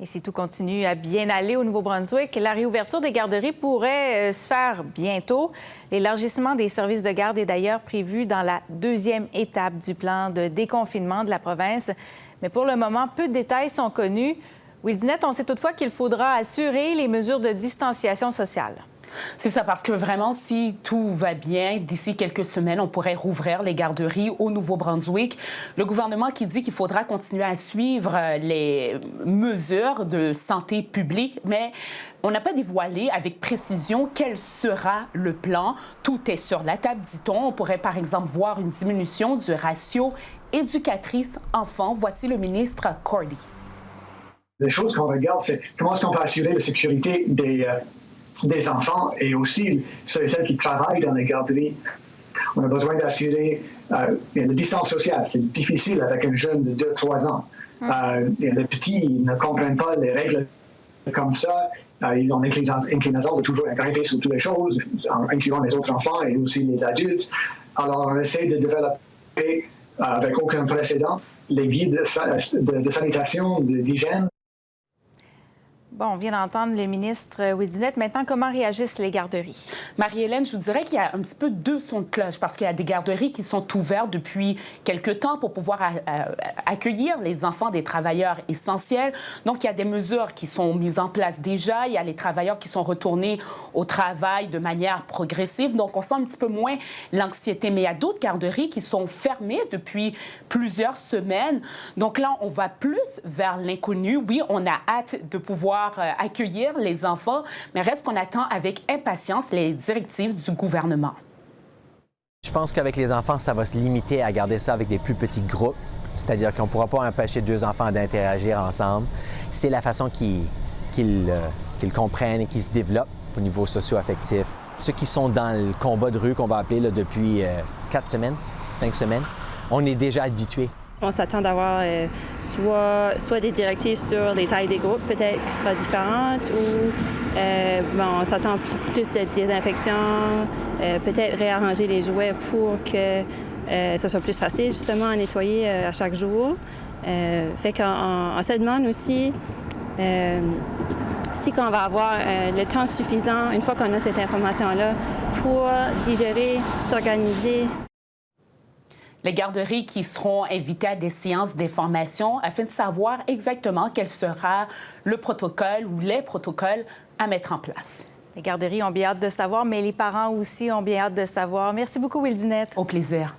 Et si tout continue à bien aller au Nouveau-Brunswick, la réouverture des garderies pourrait se faire bientôt. L'élargissement des services de garde est d'ailleurs prévu dans la deuxième étape du plan de déconfinement de la province. Mais pour le moment, peu de détails sont connus. Will Dinette, on sait toutefois qu'il faudra assurer les mesures de distanciation sociale. C'est ça, parce que vraiment, si tout va bien, d'ici quelques semaines, on pourrait rouvrir les garderies au Nouveau-Brunswick. Le gouvernement qui dit qu'il faudra continuer à suivre les mesures de santé publique, mais on n'a pas dévoilé avec précision quel sera le plan. Tout est sur la table, dit-on. On pourrait, par exemple, voir une diminution du ratio éducatrice-enfant. Voici le ministre Cordy. Les choses qu'on regarde, c'est comment est-ce qu'on peut assurer la sécurité des enfants et aussi ceux et celles qui travaillent dans les garderies. On a besoin d'assurer la distance sociale. C'est difficile avec un jeune de 2-3 ans. Les petits ne comprennent pas les règles comme ça. Ils ont l'inclinaison de toujours grimper sur toutes les choses, incluant les autres enfants et aussi les adultes. Alors, on essaie de développer, avec aucun précédent, les guides de sanitation, d'hygiène. Bon, on vient d'entendre le ministre Will Dinette. Maintenant, comment réagissent les garderies? Marie-Hélène, je vous dirais qu'il y a un petit peu deux sons de cloche parce qu'il y a des garderies qui sont ouvertes depuis quelque temps pour pouvoir accueillir les enfants des travailleurs essentiels. Donc, il y a des mesures qui sont mises en place déjà. Il y a les travailleurs qui sont retournés au travail de manière progressive. Donc, on sent un petit peu moins l'anxiété. Mais il y a d'autres garderies qui sont fermées depuis plusieurs semaines. Donc là, on va plus vers l'inconnu. Oui, on a hâte de pouvoir accueillir les enfants, mais reste qu'on attend avec impatience les directives du gouvernement. Je pense qu'avec les enfants, ça va se limiter à garder ça avec des plus petits groupes, c'est-à-dire qu'on ne pourra pas empêcher deux enfants d'interagir ensemble. C'est la façon qu'ils comprennent et qu'ils se développent au niveau socio-affectif. Ceux qui sont dans le combat de rue qu'on va appeler là, depuis 4 semaines, 5 semaines, on est déjà habitués. On s'attend d'avoir soit des directives sur les tailles des groupes, peut-être qui sera différentes, ou on s'attend plus de désinfection, peut-être réarranger les jouets pour que ça soit plus facile justement à nettoyer à chaque jour. Fait qu'on se demande aussi si on va avoir le temps suffisant, une fois qu'on a cette information-là, pour digérer, s'organiser. Les garderies qui seront invitées à des séances d'information afin de savoir exactement quel sera le protocole ou les protocoles à mettre en place. Les garderies ont bien hâte de savoir, mais les parents aussi ont bien hâte de savoir. Merci beaucoup, Will Dinette. Au plaisir.